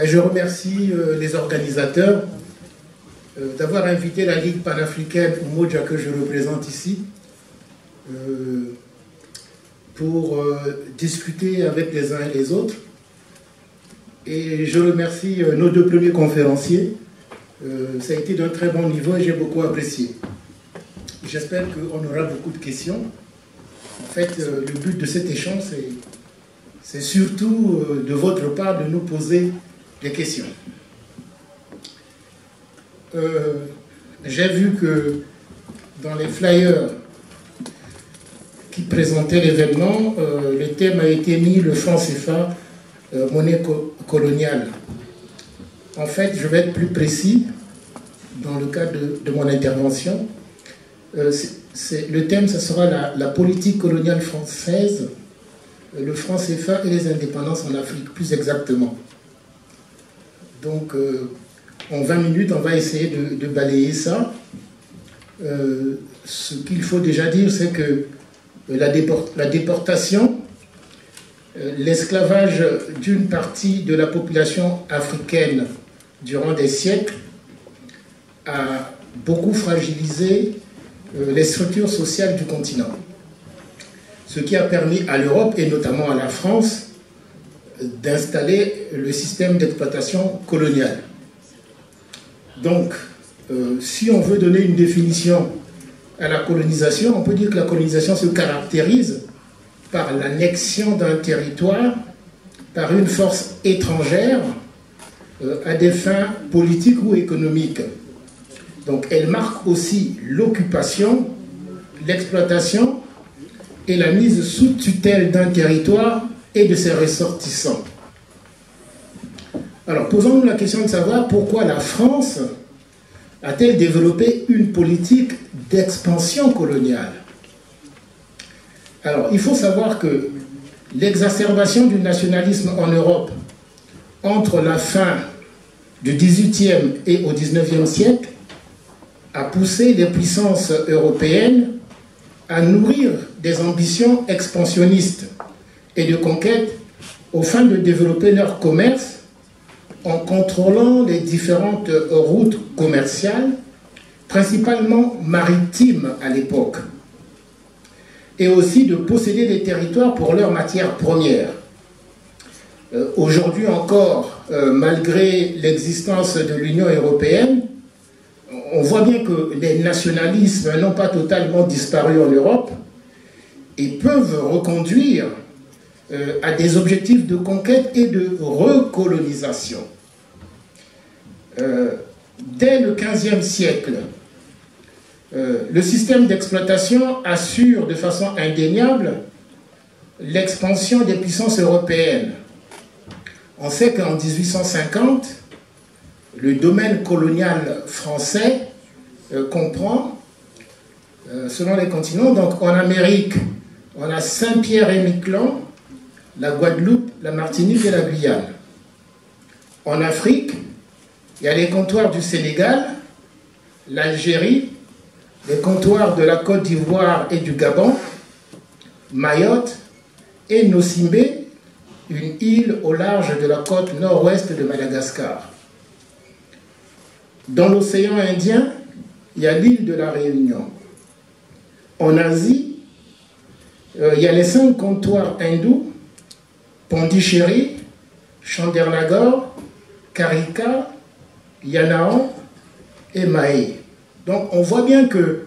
Je remercie les organisateurs d'avoir invité la Ligue panafricaine Umoja que je représente ici pour discuter avec les uns et les autres. Et je remercie nos deux premiers conférenciers. Ça a été d'un très bon niveau et j'ai beaucoup apprécié. J'espère qu'on aura beaucoup de questions. En fait, le but de cet échange, c'est surtout de votre part de nous poser des questions. J'ai vu que dans les flyers qui présentaient l'événement, le thème a été mis le franc CFA, monnaie coloniale. En fait, je vais être plus précis dans le cadre de mon intervention. Le thème, ce sera la politique coloniale française, le franc CFA et les indépendances en Afrique, plus exactement. Donc, en 20 minutes, on va essayer de balayer ça. Ce qu'il faut déjà dire, c'est que la déportation, l'esclavage d'une partie de la population africaine durant des siècles a beaucoup fragilisé les structures sociales du continent. Ce qui a permis à l'Europe, et notamment à la France, d'installer le système d'exploitation coloniale. Donc, si on veut donner une définition à la colonisation, on peut dire que la colonisation se caractérise par l'annexion d'un territoire par une force étrangère à des fins politiques ou économiques. Donc, elle marque aussi l'occupation, l'exploitation et la mise sous tutelle d'un territoire et de ses ressortissants. Alors, posons-nous la question de savoir pourquoi la France a-t-elle développé une politique d'expansion coloniale. Alors, il faut savoir que l'exacerbation du nationalisme en Europe entre la fin du XVIIIe et au XIXe siècle a poussé les puissances européennes à nourrir des ambitions expansionnistes et de conquête aux fins de développer leur commerce en contrôlant les différentes routes commerciales, principalement maritimes à l'époque, et aussi de posséder des territoires pour leurs matières premières. Aujourd'hui encore, malgré l'existence de l'Union européenne, on voit bien que les nationalismes n'ont pas totalement disparu en Europe et peuvent reconduire à des objectifs de conquête et de recolonisation. Dès le XVe siècle, le système d'exploitation assure de façon indéniable l'expansion des puissances européennes. On sait qu'en 1850, le domaine colonial français comprend, selon les continents, donc en Amérique, on a Saint-Pierre-et-Miquelon, la Guadeloupe, la Martinique et la Guyane. En Afrique, il y a les comptoirs du Sénégal, l'Algérie, les comptoirs de la Côte d'Ivoire et du Gabon, Mayotte et Nossimbe, une île au large de la côte nord-ouest de Madagascar. Dans l'océan Indien, il y a l'île de la Réunion. En Asie, il y a les 5 comptoirs hindous, Pondichéry, Chandernagore, Karika, Yanao et Mahé. Donc on voit bien que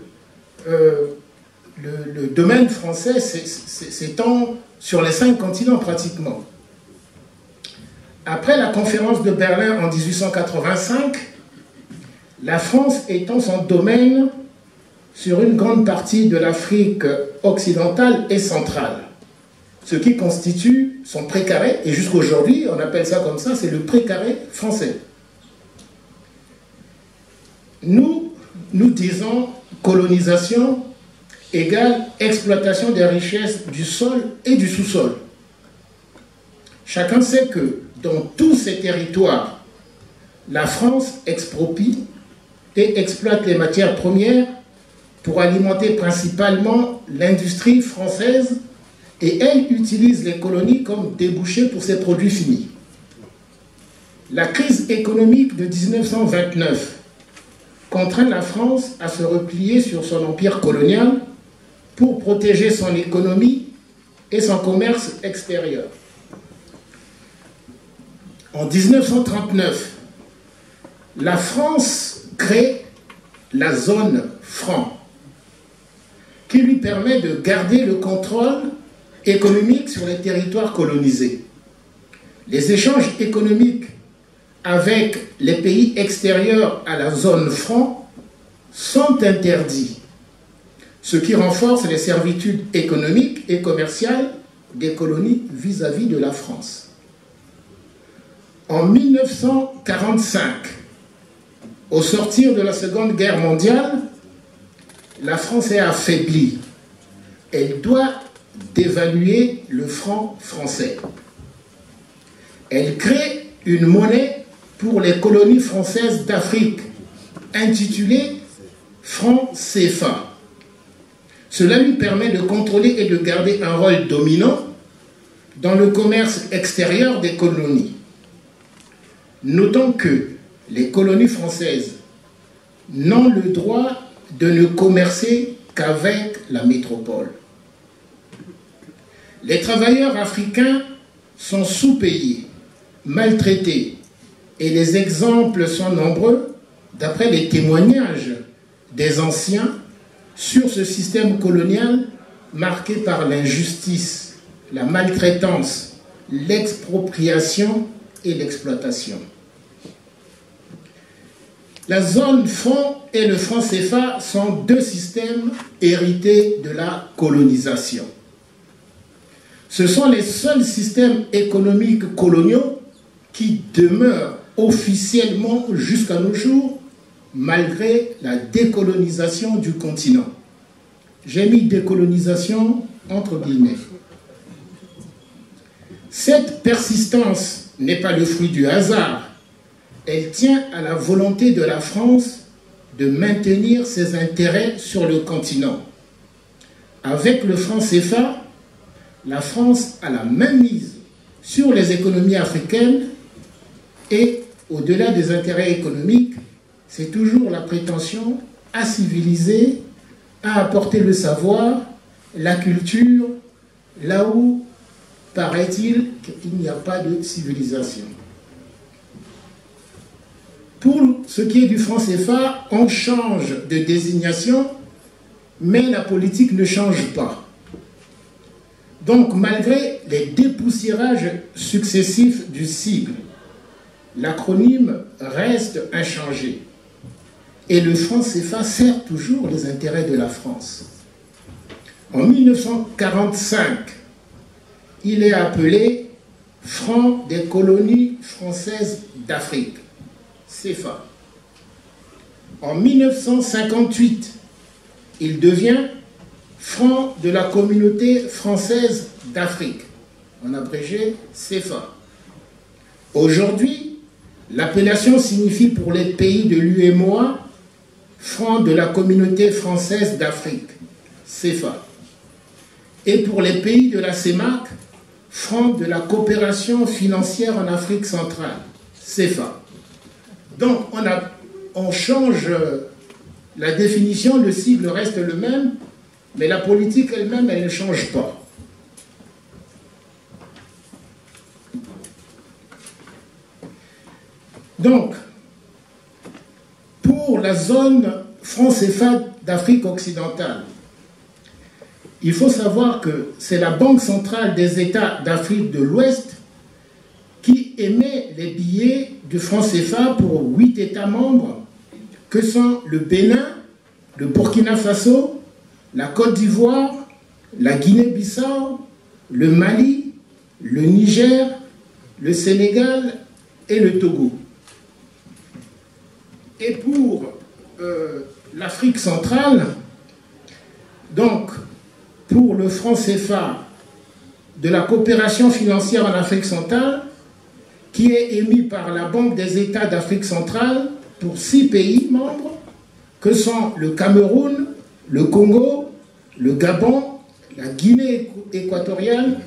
le domaine français s'étend sur les 5 continents pratiquement. Après la conférence de Berlin en 1885, la France étend son domaine sur une grande partie de l'Afrique occidentale et centrale, ce qui constitue son précaré, et jusqu'aujourd'hui, on appelle ça comme ça, c'est le précaré français. Nous disons colonisation égale exploitation des richesses du sol et du sous-sol. Chacun sait que dans tous ces territoires, la France exproprie et exploite les matières premières pour alimenter principalement l'industrie française et elle utilise les colonies comme débouchés pour ses produits finis. La crise économique de 1929 contraint la France à se replier sur son empire colonial pour protéger son économie et son commerce extérieur. En 1939, la France crée la zone franc, qui lui permet de garder le contrôle économique sur les territoires colonisés. Les échanges économiques avec les pays extérieurs à la zone franc sont interdits, ce qui renforce les servitudes économiques et commerciales des colonies vis-à-vis de la France. En 1945, au sortir de la Seconde Guerre mondiale, la France est affaiblie. Elle doit dévaluer le franc français. Elle crée une monnaie pour les colonies françaises d'Afrique, intitulée franc CFA. Cela lui permet de contrôler et de garder un rôle dominant dans le commerce extérieur des colonies. Notons que les colonies françaises n'ont le droit de ne commercer qu'avec la métropole. Les travailleurs africains sont sous-payés, maltraités, et les exemples sont nombreux, d'après les témoignages des anciens, sur ce système colonial marqué par l'injustice, la maltraitance, l'expropriation et l'exploitation. La zone franc et le franc CFA sont deux systèmes hérités de la colonisation. Ce sont les seuls systèmes économiques coloniaux qui demeurent officiellement jusqu'à nos jours, malgré la décolonisation du continent. J'ai mis décolonisation entre guillemets. Cette persistance n'est pas le fruit du hasard. Elle tient à la volonté de la France de maintenir ses intérêts sur le continent. Avec le franc CFA, la France a la même mise sur les économies africaines et, au-delà des intérêts économiques, c'est toujours la prétention à civiliser, à apporter le savoir, la culture, là où, paraît-il, qu'il n'y a pas de civilisation. Pour ce qui est du franc CFA, on change de désignation, mais la politique ne change pas. Donc, malgré les dépoussiérages successifs du sigle, l'acronyme reste inchangé. Et le franc CFA sert toujours les intérêts de la France. En 1945, il est appelé franc des colonies françaises d'Afrique, CFA. En 1958, il devient franc de la communauté française d'Afrique, en abrégé CFA. Aujourd'hui, l'appellation signifie pour les pays de l'UEMOA franc de la communauté française d'Afrique, CFA. Et pour les pays de la CEMAC, franc de la coopération financière en Afrique centrale, CFA. Donc, on change la définition, le sigle reste le même, mais la politique elle-même, elle ne change pas. Donc, pour la zone franc CFA d'Afrique occidentale, il faut savoir que c'est la Banque centrale des États d'Afrique de l'Ouest qui émet les billets du franc CFA pour 8 États membres, que sont le Bénin, le Burkina Faso, la Côte d'Ivoire, la Guinée-Bissau, le Mali, le Niger, le Sénégal et le Togo. Et pour l'Afrique centrale, donc pour le franc CFA de la coopération financière en Afrique centrale, qui est émis par la Banque des États d'Afrique centrale pour 6 pays membres, que sont le Cameroun, le Congo, le Gabon, la Guinée équatoriale,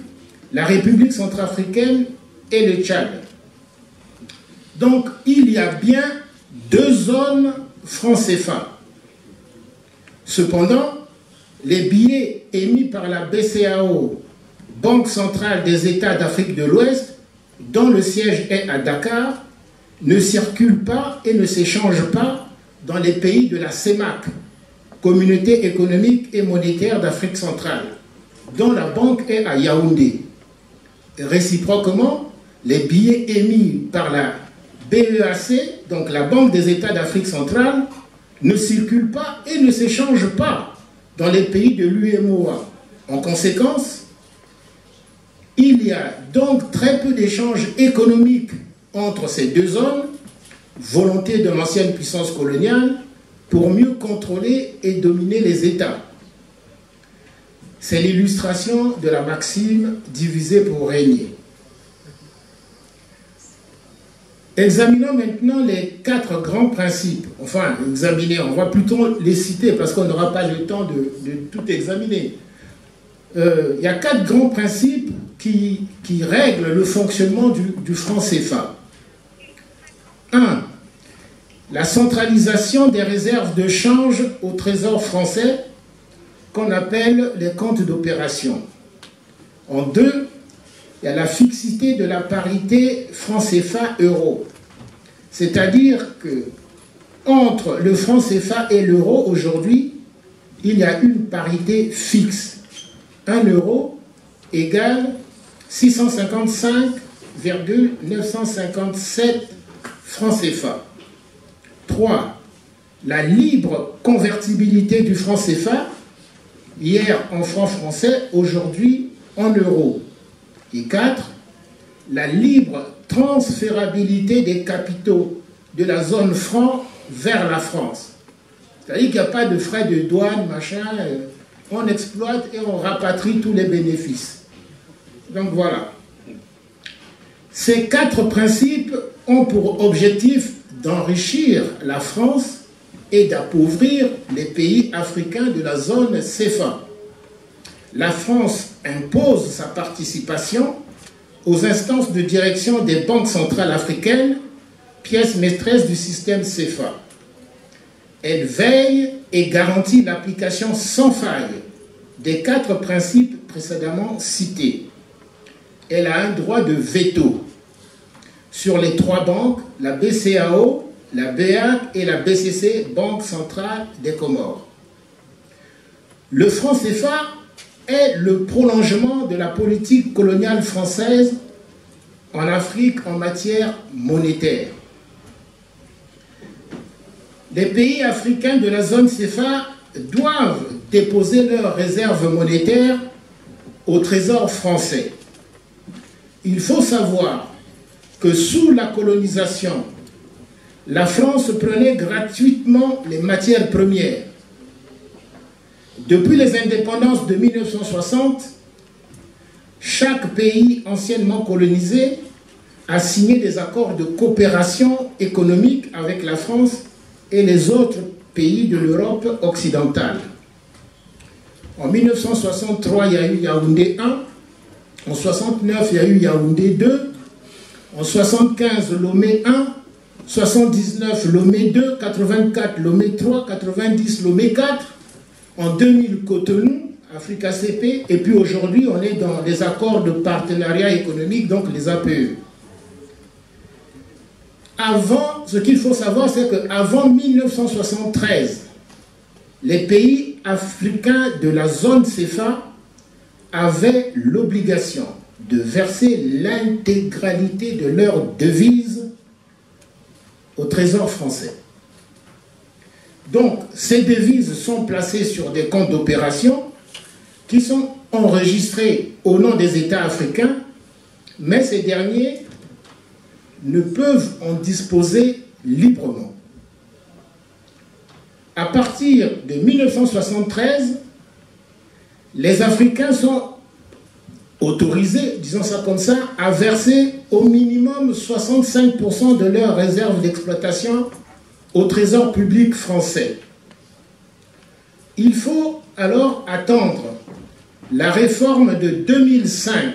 la République centrafricaine et le Tchad. Donc, il y a bien deux zones francs CFA. Cependant, les billets émis par la BCEAO, Banque centrale des États d'Afrique de l'Ouest, dont le siège est à Dakar, ne circulent pas et ne s'échangent pas dans les pays de la CEMAC, Communauté économique et monétaire d'Afrique centrale, dont la banque est à Yaoundé. Réciproquement, les billets émis par la BEAC, donc la Banque des États d'Afrique centrale, ne circulent pas et ne s'échangent pas dans les pays de l'UEMOA. En conséquence, il y a donc très peu d'échanges économiques entre ces deux zones, volonté de l'ancienne puissance coloniale, pour mieux contrôler et dominer les États. C'est l'illustration de la maxime « diviser pour régner ». Examinons maintenant les 4 grands principes. Enfin, on va plutôt les citer parce qu'on n'aura pas le temps de tout examiner. Il y a 4 grands principes qui règlent le fonctionnement du franc CFA. 1. La centralisation des réserves de change au Trésor français, qu'on appelle les comptes d'opération. En 2, il y a la fixité de la parité franc CFA euro. C'est-à-dire que entre le franc CFA et l'euro aujourd'hui, il y a une parité fixe. 1 euro égale 655,957 francs CFA. 3. La libre convertibilité du franc CFA, hier en francs français, aujourd'hui en euros. Et 4. La libre transférabilité des capitaux de la zone franc vers la France. C'est-à-dire qu'il n'y a pas de frais de douane, machin, on exploite et on rapatrie tous les bénéfices. Donc voilà. Ces 4 principes ont pour objectif d'enrichir la France et d'appauvrir les pays africains de la zone CFA. La France impose sa participation aux instances de direction des banques centrales africaines, pièces maîtresses du système CFA. Elle veille et garantit l'application sans faille des 4 principes précédemment cités. Elle a un droit de veto sur les 3 banques, la BCEAO, la BEAC et la BCC, Banque centrale des Comores. Le franc CFA est le prolongement de la politique coloniale française en Afrique en matière monétaire. Les pays africains de la zone CFA doivent déposer leurs réserves monétaires au Trésor français. Il faut savoir que sous la colonisation, la France prenait gratuitement les matières premières. Depuis les indépendances de 1960, chaque pays anciennement colonisé a signé des accords de coopération économique avec la France et les autres pays de l'Europe occidentale. En 1963, il y a eu Yaoundé 1, en 1969, il y a eu Yaoundé 2, en 1975, Lomé 1, 79, Lomé 2, 84, Lomé 3, 90, Lomé 4, en 2000, Cotonou, Africa CP, et puis aujourd'hui, on est dans les accords de partenariat économique, donc les APE. Avant, ce qu'il faut savoir, c'est qu'avant 1973, les pays africains de la zone CFA avaient l'obligation de verser l'intégralité de leurs devises au Trésor français. Donc, ces devises sont placées sur des comptes d'opération qui sont enregistrés au nom des États africains, mais ces derniers ne peuvent en disposer librement. À partir de 1973, les Africains sont autorisés, disons ça comme ça, à verser au minimum 65% de leurs réserves d'exploitation au Trésor public français. Il faut alors attendre la réforme de 2005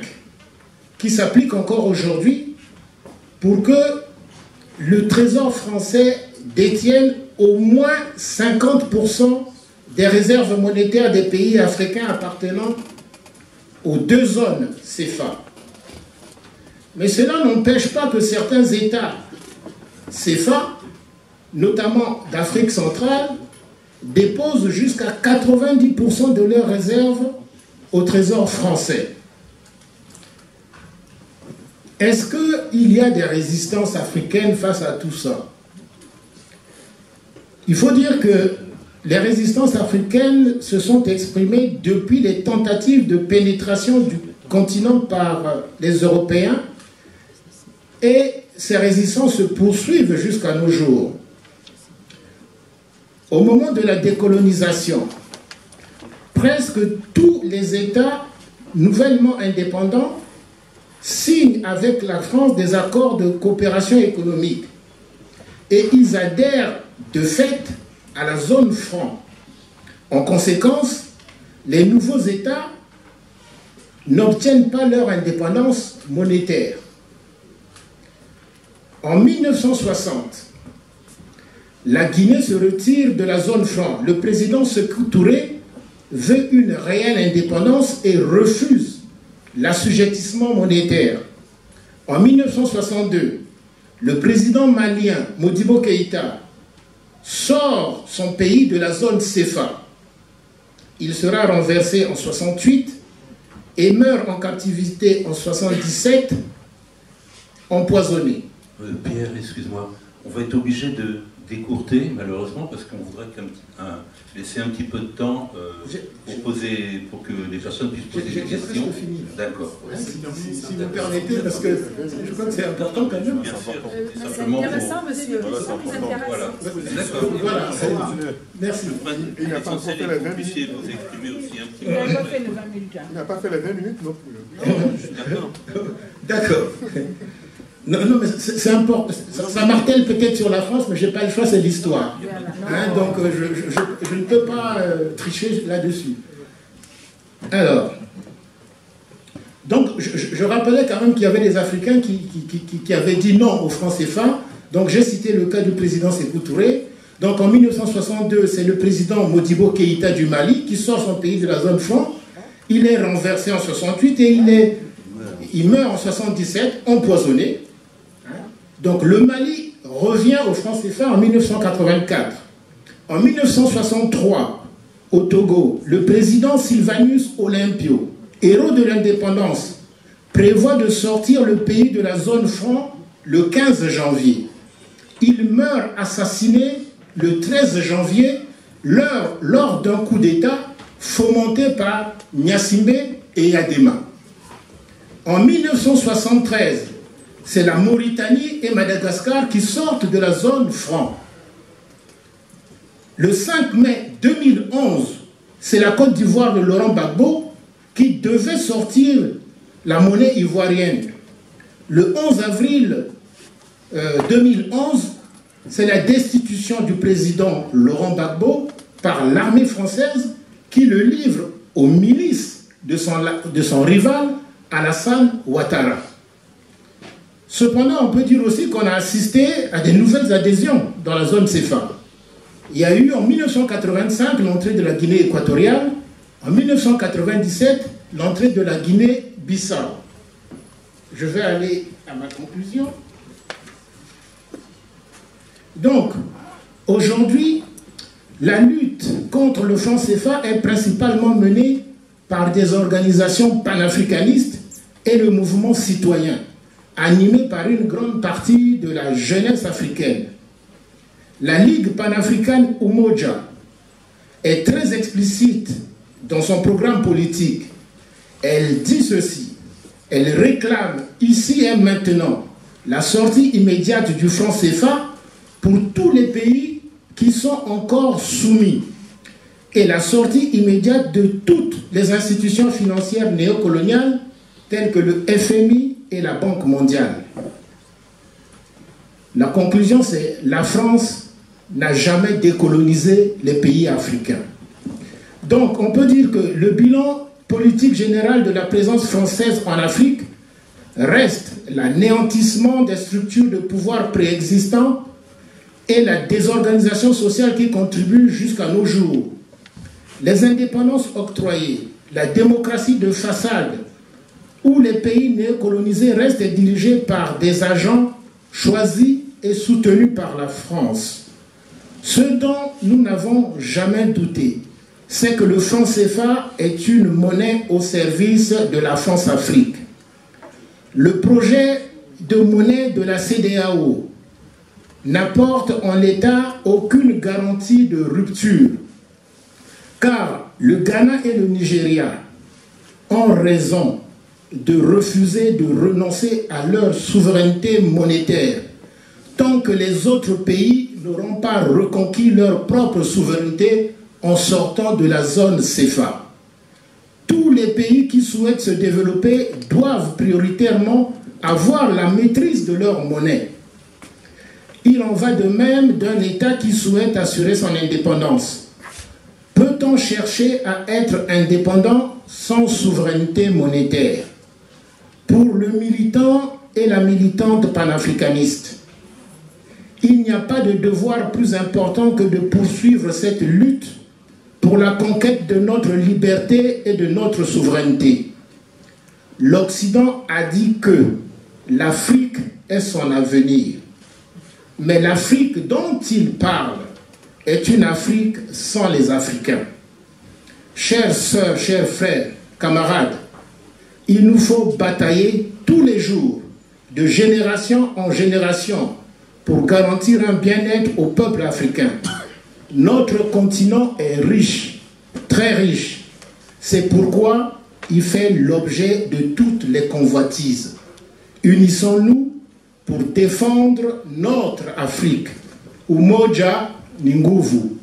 qui s'applique encore aujourd'hui pour que le Trésor français détient au moins 50% des réserves monétaires des pays africains appartenant aux deux zones CFA. Mais cela n'empêche pas que certains États CFA, notamment d'Afrique centrale, déposent jusqu'à 90% de leurs réserves au Trésor français. Est-ce qu'il y a des résistances africaines face à tout ça? Il faut dire que les résistances africaines se sont exprimées depuis les tentatives de pénétration du continent par les Européens, et ces résistances se poursuivent jusqu'à nos jours. Au moment de la décolonisation, presque tous les États nouvellement indépendants signent avec la France des accords de coopération économique et ils adhèrent de fait à la zone franc. En conséquence, les nouveaux États n'obtiennent pas leur indépendance monétaire. En 1960, la Guinée se retire de la zone franc. Le président Sékou Touré veut une réelle indépendance et refuse l'assujettissement monétaire. En 1962, le président malien Modibo Keïta sort son pays de la zone CFA. Il sera renversé en 1968 et meurt en captivité en 1977, empoisonné. Pierre, excuse-moi, on va être obligé de décourter, malheureusement, parce qu'on voudrait laisser un petit peu de temps pour que les personnes puissent poser des questions. D'accord. Si vous permettez, parce que je crois que c'est important quand même. Bien sûr. C'est intéressant, monsieur. Voilà. D'accord. Voilà. Merci. Il n'a pas fait les 20 minutes. Vous exprimer aussi un petit peu. Il n'a pas fait les 20 minutes. Il n'a pas fait les 20 minutes non plus. D'accord. Non, mais c'est important. Ça martèle peut-être sur la France, mais je n'ai pas le choix, c'est l'histoire. Hein, donc je ne peux pas tricher là-dessus. Alors, donc je rappelais quand même qu'il y avait des Africains qui avaient dit non au franc CFA. Donc j'ai cité le cas du président Sékou Touré. Donc en 1962, c'est le président Modibo Keïta du Mali qui sort son pays de la zone franc. Il est renversé en 68 et il meurt en 77, empoisonné. Donc le Mali revient au franc CFA en 1984. En 1963, au Togo, le président Sylvanus Olympio, héros de l'indépendance, prévoit de sortir le pays de la zone franc le 15 janvier. Il meurt assassiné le 13 janvier lors d'un coup d'État fomenté par Gnassingbé et Yadema. En 1973, c'est la Mauritanie et Madagascar qui sortent de la zone franc. Le 5 mai 2011, c'est la Côte d'Ivoire de Laurent Gbagbo qui devait sortir la monnaie ivoirienne. Le 11 avril 2011, c'est la destitution du président Laurent Gbagbo par l'armée française qui le livre aux milices de son rival Alassane Ouattara. Cependant, on peut dire aussi qu'on a assisté à des nouvelles adhésions dans la zone CFA. Il y a eu en 1985 l'entrée de la Guinée équatoriale, en 1997 l'entrée de la Guinée-Bissau. Je vais aller à ma conclusion. Donc, aujourd'hui, la lutte contre le franc CFA est principalement menée par des organisations panafricanistes et le mouvement citoyen, animé par une grande partie de la jeunesse africaine. La Ligue panafricaine Umoja est très explicite dans son programme politique. Elle dit ceci, elle réclame ici et maintenant la sortie immédiate du franc CFA pour tous les pays qui sont encore soumis et la sortie immédiate de toutes les institutions financières néocoloniales telles que le FMI et la Banque mondiale. La conclusion, c'est la France n'a jamais décolonisé les pays africains. Donc, on peut dire que le bilan politique général de la présence française en Afrique reste l'anéantissement des structures de pouvoir préexistantes et la désorganisation sociale qui contribue jusqu'à nos jours. Les indépendances octroyées, la démocratie de façade, où les pays néocolonisés restent dirigés par des agents choisis et soutenus par la France. Ce dont nous n'avons jamais douté, c'est que le franc CFA est une monnaie au service de la France-Afrique. Le projet de monnaie de la CEDEAO n'apporte en l'état aucune garantie de rupture, car le Ghana et le Nigeria ont raison de refuser de renoncer à leur souveraineté monétaire tant que les autres pays n'auront pas reconquis leur propre souveraineté en sortant de la zone CFA. Tous les pays qui souhaitent se développer doivent prioritairement avoir la maîtrise de leur monnaie. Il en va de même d'un État qui souhaite assurer son indépendance. Peut-on chercher à être indépendant sans souveraineté monétaire? Pour le militant et la militante panafricaniste, il n'y a pas de devoir plus important que de poursuivre cette lutte pour la conquête de notre liberté et de notre souveraineté. L'Occident a dit que l'Afrique est son avenir. Mais l'Afrique dont il parle est une Afrique sans les Africains. Chères sœurs, chers frères, camarades, il nous faut batailler tous les jours, de génération en génération, pour garantir un bien-être au peuple africain. Notre continent est riche, très riche. C'est pourquoi il fait l'objet de toutes les convoitises. Unissons-nous pour défendre notre Afrique. Umoja ni nguvu.